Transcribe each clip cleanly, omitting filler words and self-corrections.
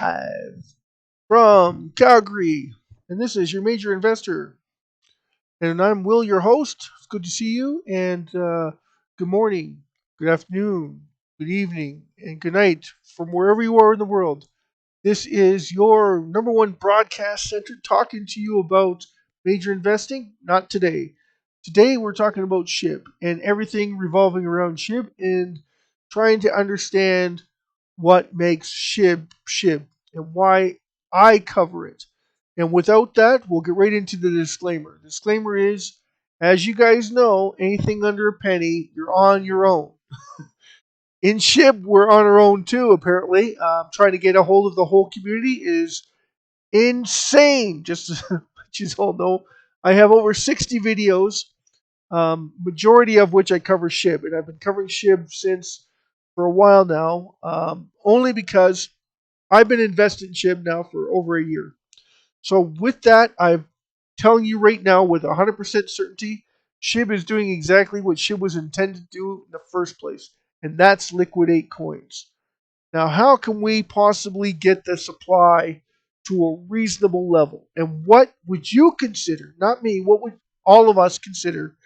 live from Calgary. And this is your major investor. And I'm Will, your host. It's good to see you. And good morning, good afternoon, good evening, and good night from wherever you are in the world. This is your number one broadcast center talking to you about major investing. Not today. Today we're talking about SHIB and everything revolving around SHIB and trying to understand what makes SHIB and why I cover it. And without that, we'll get right into the disclaimer. Disclaimer is, as you guys know, anything under a penny, you're on your own. In SHIB, we're on our own too, apparently. Trying to get a hold of the whole community is insane. Just to let you all know, I have over 60 videos, majority of which I cover SHIB. And I've been covering SHIB since for a while now, only because I've been invested in SHIB now for over a year. So with that, I'm telling you right now with 100% certainty, SHIB is doing exactly what SHIB was intended to do in the first place, and that's liquidate coins. Now, how can we possibly get the supply to a reasonable level? And what would you consider, not me, what would all of us consider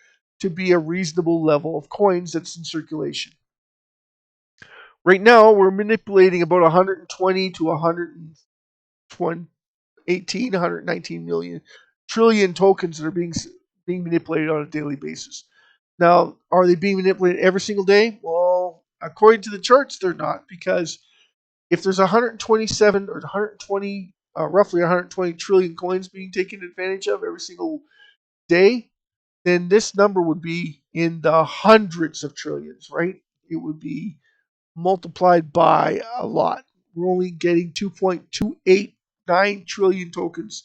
to be a reasonable level of coins that's in circulation? Right now, we're manipulating about 120 to 118, 119 million trillion tokens that are being manipulated on a daily basis. Now, are they being manipulated every single day? Well, according to the charts, they're not, because if there's 127 or 120, roughly 120 trillion coins being taken advantage of every single day, then this number would be in the hundreds of trillions, right? It would be multiplied by a lot. We're only getting 2.289 trillion tokens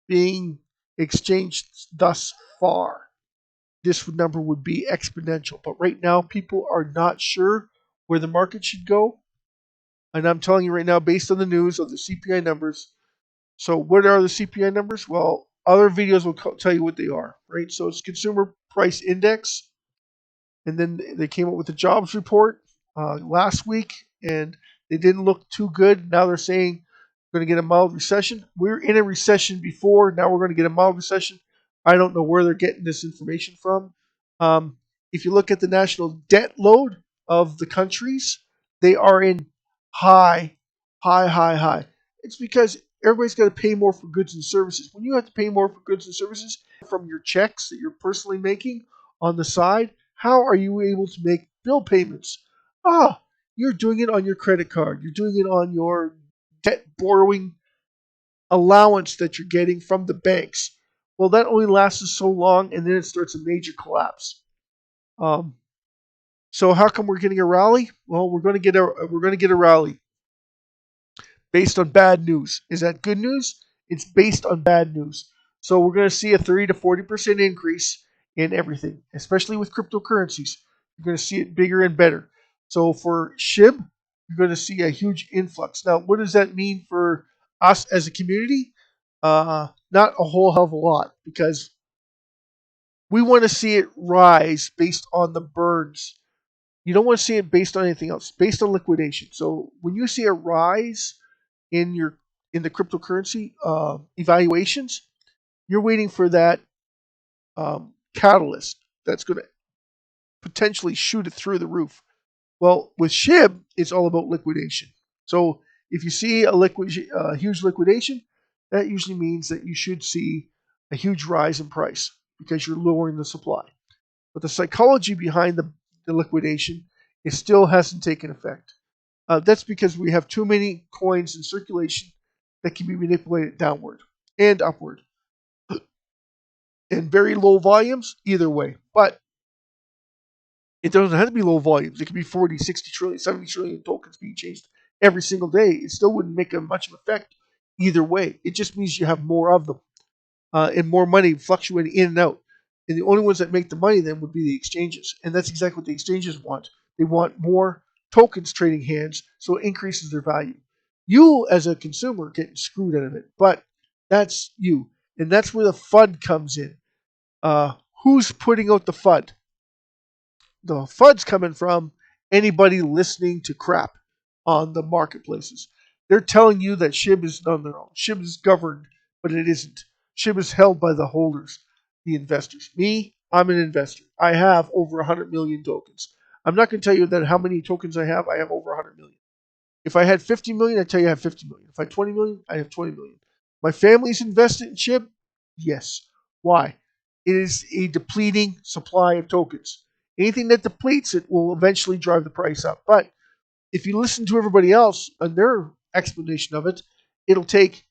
being exchanged thus far. This number would be exponential. But right now, people are not sure where the market should go. And I'm telling you right now, based on the news of the CPI numbers. So what are the CPI numbers? Well, other videos will tell you what they are, right? So it's Consumer Price Index. And then they came up with the jobs report last week, and they didn't look too good. Now they're saying we're going to get a mild recession. We're in a recession before. Now we're going to get a mild recession. I don't know where they're getting this information from. If you look at the national debt load of the countries, they are in high. It's because everybody's got to pay more for goods and services. When you have to pay more for goods and services from your checks that you're personally making on the side, how are you able to make bill payments? You're doing it on your credit card. You're doing it on your debt borrowing allowance that you're getting from the banks. Well, that only lasts so long, and then it starts a major collapse. So how come we're getting a rally? Well, we're going to get a rally based on bad news. Is that good news? It's based on bad news. So we're going to see a 30 to 40% increase in everything, especially with cryptocurrencies. You're going to see it bigger and better. So for SHIB, you're going to see a huge influx. Now, what does that mean for us as a community? Not a whole hell of a lot, because we want to see it rise based on the burns. You don't want to see it based on anything else, based on liquidation. So when you see a rise in the cryptocurrency evaluations, you're waiting for that catalyst that's going to potentially shoot it through the roof. Well, with SHIB, it's all about liquidation. So if you see a huge liquidation, that usually means that you should see a huge rise in price because you're lowering the supply. But the psychology behind the liquidation, it still hasn't taken effect. That's because we have too many coins in circulation that can be manipulated downward and upward. In very low volumes, either way. But it doesn't have to be low volumes. It could be 40, 60 trillion, 70 trillion tokens being changed every single day. It still wouldn't make much of an effect either way. It just means you have more of them and more money fluctuating in and out. And the only ones that make the money then would be the exchanges. And that's exactly what the exchanges want. They want more tokens trading hands, so it increases their value. You, as a consumer, are getting screwed out of it. But that's you. And that's where the FUD comes in. Who's putting out the FUD? The FUD's coming from anybody listening to crap on the marketplaces. They're telling you that SHIB is on their own. SHIB is governed, but it isn't. SHIB is held by the holders, the investors. Me, I'm an investor. I have over 100 million tokens. I'm not going to tell you that how many tokens I have. I have over 100 million. If I had 50 million, I'd tell you I have 50 million. If I had 20 million, I have 20 million. My family's invested in SHIB? Yes. Why? It is a depleting supply of tokens. Anything that depletes it will eventually drive the price up. But if you listen to everybody else and their explanation of it, it'll take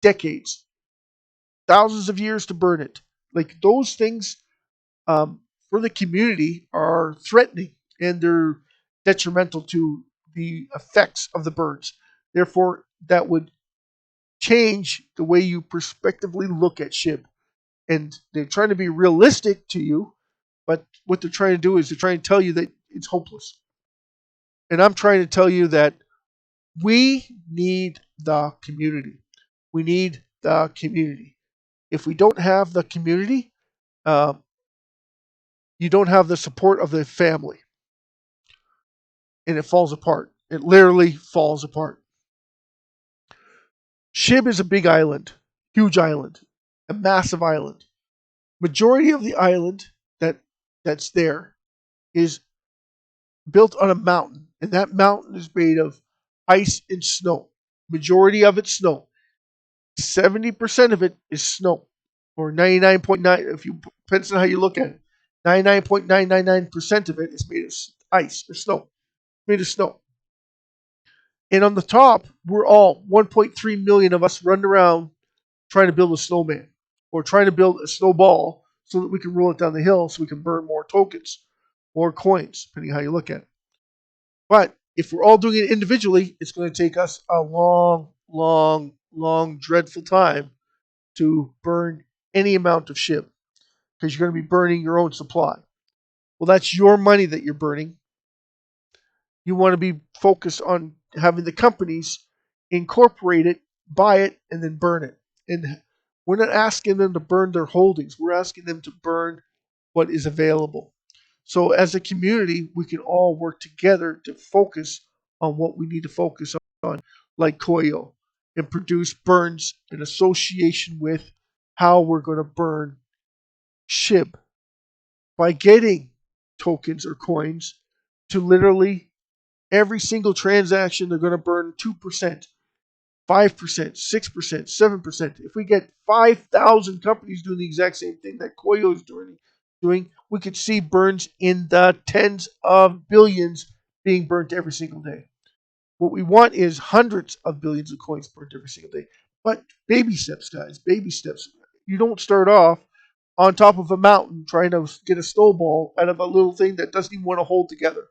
decades, thousands of years to burn it. Like those things for the community are threatening and they're detrimental to the effects of the burns. Therefore, that would change the way you prospectively look at SHIB. And they're trying to be realistic to you, but what they're trying to do is they're trying to tell you that it's hopeless. And I'm trying to tell you that we need the community. We need the community. If we don't have the community, uh, you don't have the support of the family, and it falls apart. It literally falls apart. SHIB is a big island, huge island, a massive island. Majority of the island that's there is built on a mountain, and that mountain is made of ice and snow. Majority of it's snow. 70% of it is snow, or 99.9. If you depends on how you look at it, 99.999% of it is made of ice or snow. Made of snow. And on the top, we're all 1.3 million of us running around trying to build a snowman or trying to build a snowball so that we can roll it down the hill so we can burn more tokens, more coins, depending on how you look at it. But if we're all doing it individually, it's going to take us a long, long, long, dreadful time to burn any amount of SHIB because you're going to be burning your own supply. Well, that's your money that you're burning. You want to be focused on having the companies incorporate it, buy it, and then burn it. And we're not asking them to burn their holdings. We're asking them to burn what is available. So as a community, we can all work together to focus on what we need to focus on, like Koyo, and produce burns in association with how we're going to burn SHIB by getting tokens or coins to literally every single transaction. They're going to burn 2%, 5%, 6%, 7%. If we get 5,000 companies doing the exact same thing that Koyo is doing, we could see burns in the tens of billions being burnt every single day. What we want is hundreds of billions of coins burnt every single day. But baby steps, guys, baby steps. You don't start off on top of a mountain trying to get a snowball out of a little thing that doesn't even want to hold together.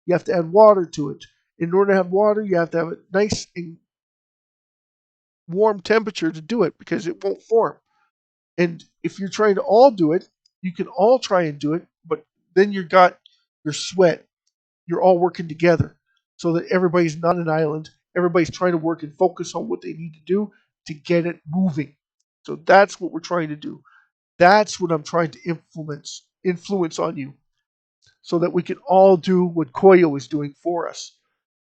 You have to add water to it. In order to have water, you have to have a nice and warm temperature to do it because it won't form. And if you're trying to all do it, you can all try and do it, but then you've got your sweat. You're all working together so that everybody's not an island. Everybody's trying to work and focus on what they need to do to get it moving. So that's what we're trying to do. That's what I'm trying to influence on you so that we can all do what Koyo is doing for us.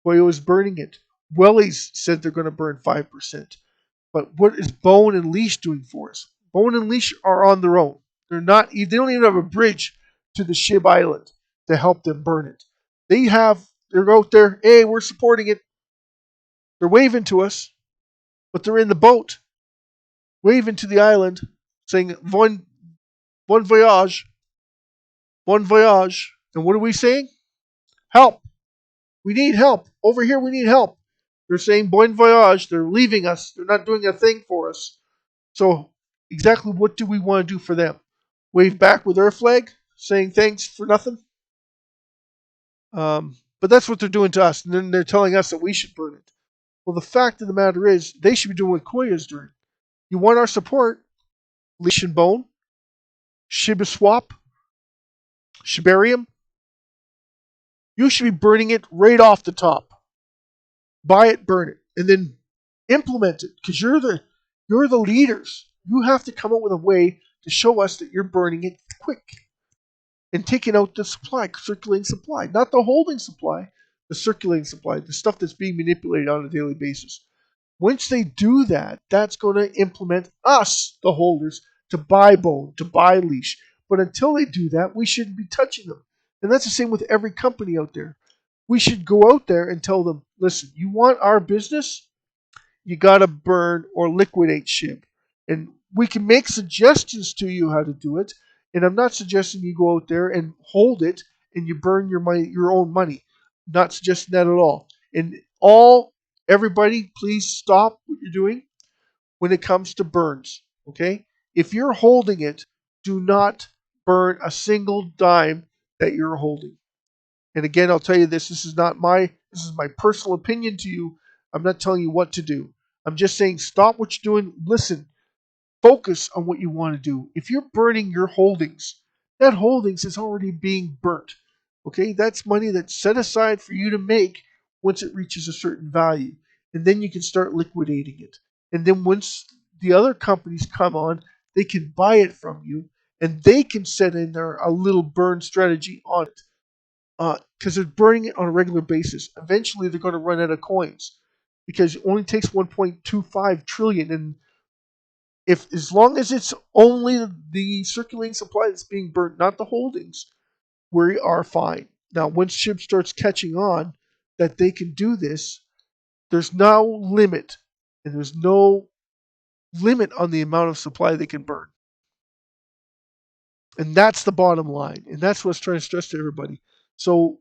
Koyo is burning it. Wellies said they're going to burn 5%. But what is Bone and Leash doing for us? Bone and Leash are on their own. They don't even have a bridge to the SHIB Island to help them burn it. They're out there, hey, we're supporting it. They're waving to us, but they're in the boat, waving to the island, saying bon voyage, bon voyage. And what are we saying? Help. We need help. Over here, we need help. They're saying bon voyage. They're leaving us. They're not doing a thing for us. So exactly what do we want to do for them? Wave back with our flag, saying thanks for nothing? But that's what they're doing to us. And then they're telling us that we should burn it. Well, the fact of the matter is, they should be doing what Koya is doing. You want our support? Leash and Bone? Shibaswap? Shibarium? You should be burning it right off the top. Buy it, burn it, and then implement it. Because you're the leaders. You have to come up with a way to show us that you're burning it quick. And taking out the supply, circulating supply. Not the holding supply, the circulating supply, the stuff that's being manipulated on a daily basis. Once they do that, that's going to implement us, the holders, to buy bone, to buy leash. But until they do that, we shouldn't be touching them. And that's the same with every company out there. We should go out there and tell them, listen, you want our business? You got to burn or liquidate SHIB. And we can make suggestions to you how to do it. And I'm not suggesting you go out there and hold it and you burn your money, your own money. Not suggesting that at all. And everybody, please stop what you're doing when it comes to burns. Okay? If you're holding it, do not burn a single dime that you're holding. And again, I'll tell you this: this is my personal opinion to you. I'm not telling you what to do. I'm just saying stop what you're doing. Listen, focus on what you want to do. If you're burning your holdings, that holdings is already being burnt. Okay, that's money that's set aside for you to make once it reaches a certain value, and then you can start liquidating it. And then once the other companies come on, they can buy it from you, and they can set in there a little burn strategy on it because they're burning it on a regular basis. Eventually, they're going to run out of coins because it only takes 1.25 trillion, and if as long as it's only the circulating supply that's being burnt, not the holdings, we are fine. Now, once SHIB starts catching on that they can do this, there's no limit, and there's no limit on the amount of supply they can burn. And that's the bottom line, and that's what's trying to stress to everybody. So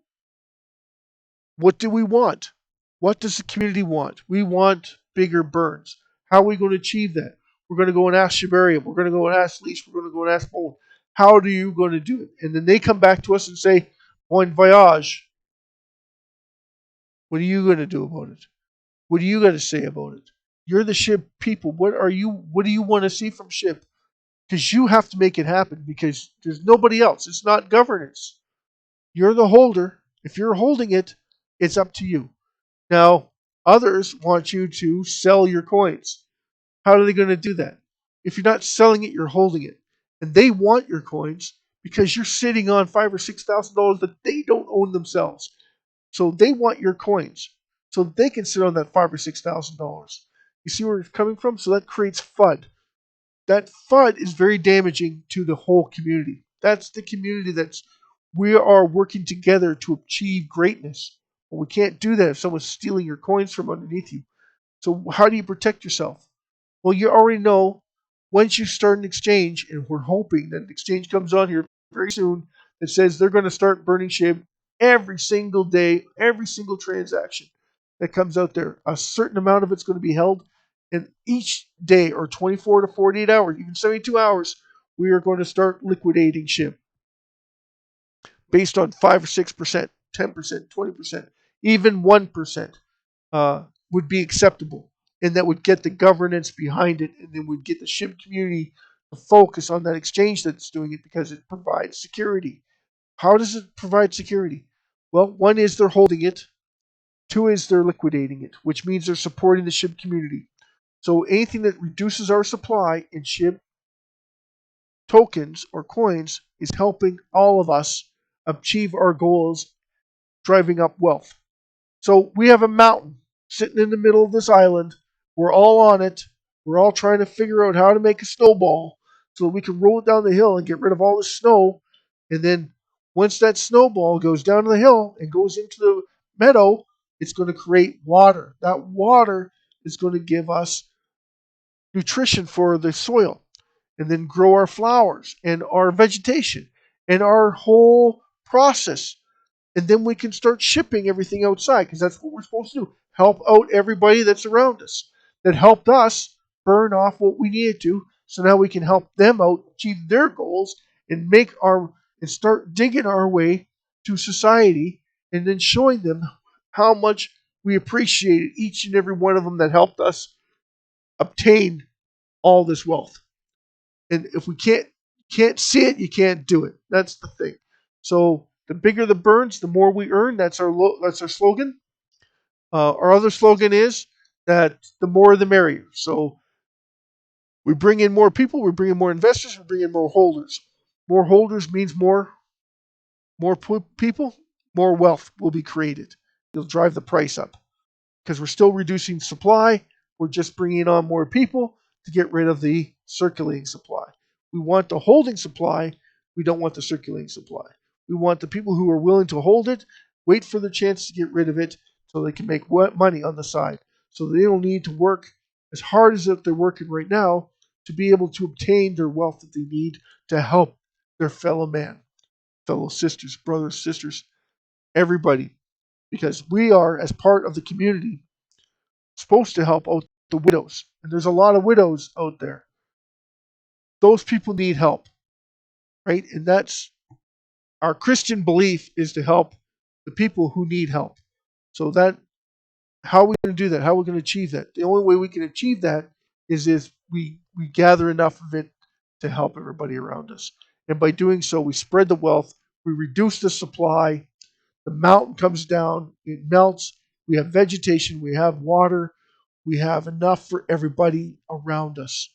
what do we want? What does the community want? We want bigger burns. How are we going to achieve that? We're going to go and ask Shibarium. We're going to go and ask Leash. We're going to go and ask Bone. How are you going to do it? And then they come back to us and say, Bon voyage. What are you going to do about it? What are you going to say about it? You're the SHIB people. What do you want to see from SHIB? Because you have to make it happen because there's nobody else. It's not governance. You're the holder. If you're holding it, it's up to you. Now, others want you to sell your coins. How are they going to do that? If you're not selling it, you're holding it. And they want your coins because you're sitting on $5,000 or $6,000 that they don't own themselves. So they want your coins. So they can sit on that $5,000 or $6,000. You see where it's coming from? So that creates FUD. That FUD is very damaging to the whole community. That's the community we are working together to achieve greatness. But we can't do that if someone's stealing your coins from underneath you. So how do you protect yourself? Well, you already know once you start an exchange, and we're hoping that an exchange comes on here very soon that says they're going to start burning SHIB every single day, every single transaction that comes out there. A certain amount of it's going to be held, and each day, or 24 to 48 hours, even 72 hours, we are going to start liquidating SHIB based on 5 or 6%, 10%, 20%, even 1% would be acceptable. And that would get the governance behind it, and then would get the SHIB community to focus on that exchange that's doing it because it provides security. How does it provide security? Well, one is they're holding it. Two is they're liquidating it, which means they're supporting the SHIB community. So anything that reduces our supply in SHIB tokens or coins is helping all of us achieve our goals, driving up wealth. So we have a mountain sitting in the middle of this island. We're all on it. We're all trying to figure out how to make a snowball so that we can roll it down the hill and get rid of all the snow. And then once that snowball goes down the hill and goes into the meadow, it's going to create water. That water is going to give us nutrition for the soil and then grow our flowers and our vegetation and our whole process. And then we can start shipping everything outside because that's what we're supposed to do. Help out everybody that's around us that helped us burn off what we needed to. So now we can help them out, achieve their goals, and start digging our way to society, and then showing them how much we appreciated each and every one of them that helped us obtain all this wealth. And if we can't see it, you can't do it. That's the thing. So the bigger the burns, the more we earn. That's our slogan. Our other slogan is that the more the merrier. So we bring in more people, we bring in more investors, we bring in more holders. More holders means more people, more wealth will be created. It'll drive the price up because we're still reducing supply. We're just bringing on more people to get rid of the circulating supply. We want the holding supply. We don't want the circulating supply. We want the people who are willing to hold it, wait for the chance to get rid of it so they can make money on the side. So they don't need to work as hard as if they're working right now to be able to obtain their wealth that they need to help their fellow man, fellow sisters, brothers, sisters, everybody. Because we are, as part of the community, supposed to help out the widows. And there's a lot of widows out there. Those people need help, right? And that's our Christian belief is to help the people who need help. So that how are we going to do that? How are we going to achieve that? The only way we can achieve that is if we gather enough of it to help everybody around us. And by doing so, we spread the wealth, we reduce the supply, the mountain comes down, it melts, we have vegetation, we have water, we have enough for everybody around us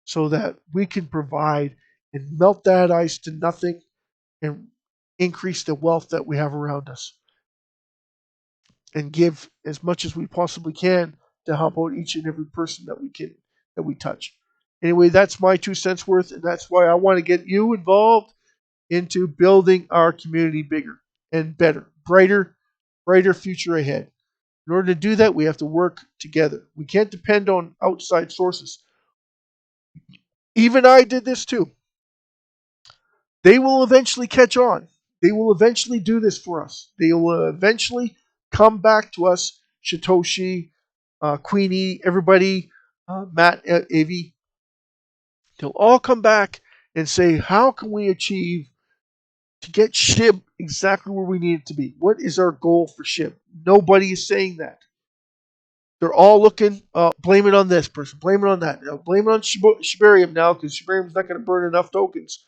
so that we can provide and melt that ice to nothing and increase the wealth that we have around us and give as much as we possibly can to help out each and every person that we touch. Anyway, that's my 2 cents worth, and that's why I want to get you involved into building our community bigger and better, brighter future ahead. In order to do that, we have to work together. We can't depend on outside sources. Even I did this too. They will eventually catch on. They will eventually do this for us. They will eventually come back to us, Shitoshi, Queenie, everybody, Matt, Avi. They'll all come back and say, how can we achieve to get SHIB exactly where we need it to be? What is our goal for SHIB? Nobody is saying that. They're all looking, blame it on this person, blame it on that. Blame it on Shibarium now because Shibarium's not going to burn enough tokens.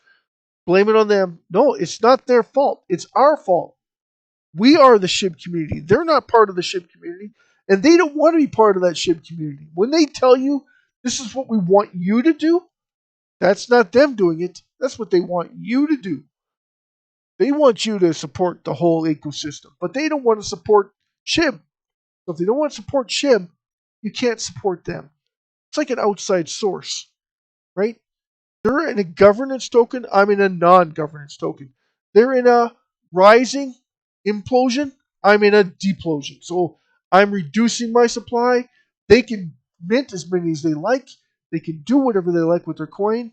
Blame it on them. No, it's not their fault. It's our fault. We are the SHIB community. They're not part of the SHIB community, and they don't want to be part of that SHIB community. When they tell you this is what we want you to do, that's not them doing it. That's what they want you to do. They want you to support the whole ecosystem, but they don't want to support SHIB. So if they don't want to support SHIB, you can't support them. It's like an outside source, right? They're in a governance token. I'm in a non-governance token. They're in a rising implosion. I'm in a deplosion. So I'm reducing my supply. They can mint as many as they like. They can do whatever they like with their coin.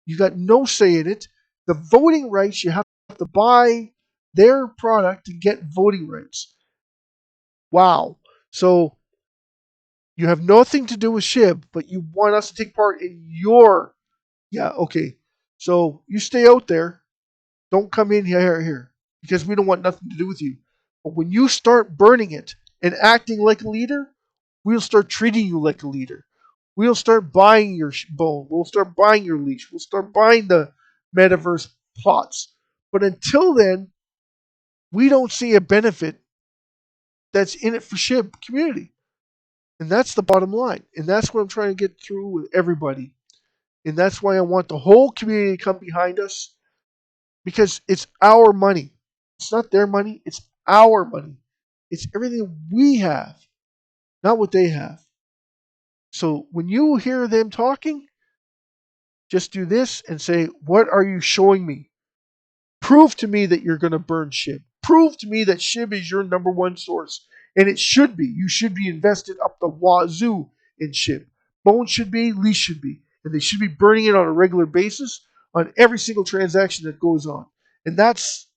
You got no say in it. The voting rights, you have to buy their product to get voting rights. Wow. So you have nothing to do with SHIB, but you want us to take part in your. Yeah, okay. So you stay out there. Don't come in here, because we don't want nothing to do with you. But when you start burning it and acting like a leader, we'll start treating you like a leader. We'll start buying your bone. We'll start buying your leash. We'll start buying the metaverse plots. But until then, we don't see a benefit that's in it for SHIB community. And that's the bottom line. And that's what I'm trying to get through with everybody. And that's why I want the whole community to come behind us because it's our money. It's not their money, it's our money. It's everything we have, not what they have. So when you hear them talking, just do this and say, what are you showing me? Prove to me that you're going to burn SHIB. Prove to me that SHIB is your number one source. And it should be. You should be invested up the wazoo in SHIB. Bone should be, leash should be. And they should be burning it on a regular basis on every single transaction that goes on. And that's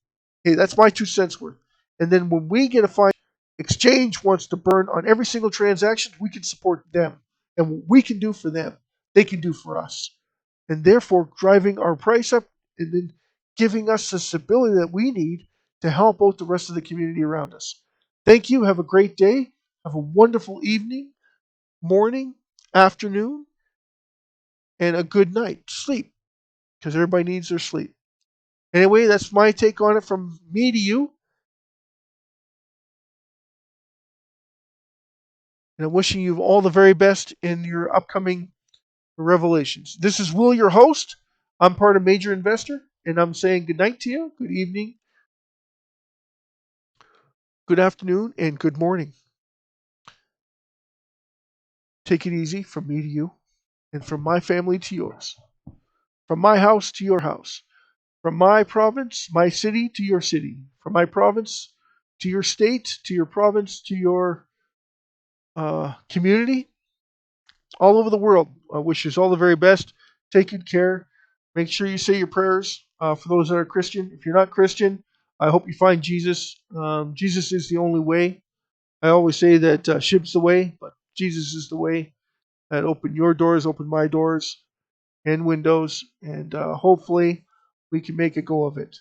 my 2 cents worth. And then when we get a fine, exchange wants to burn on every single transaction, we can support them. And what we can do for them, they can do for us. And therefore driving our price up and then giving us the stability that we need to help out the rest of the community around us. Thank you. Have a great day. Have a wonderful evening, morning, afternoon, and a good night. Sleep, because everybody needs their sleep. Anyway, that's my take on it from me to you. And I'm wishing you all the very best in your upcoming revelations. This is Will, your host. I'm part of Major Investor, and I'm saying good night to you, good evening, good afternoon, and good morning. Take it easy from me to you, and from my family to yours, from my house to your house, from my province, my city to your city, from my province to your state, to your province, to your community, all over the world. I wish you all the very best. Take good care. Make sure you say your prayers for those that are Christian. If you're not Christian, I hope you find Jesus. Jesus is the only way. I always say that SHIB's the way, but Jesus is the way that open your doors, open my doors and windows, and hopefully we can make a go of it.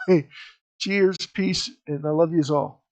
Hey, cheers, peace, and I love you all.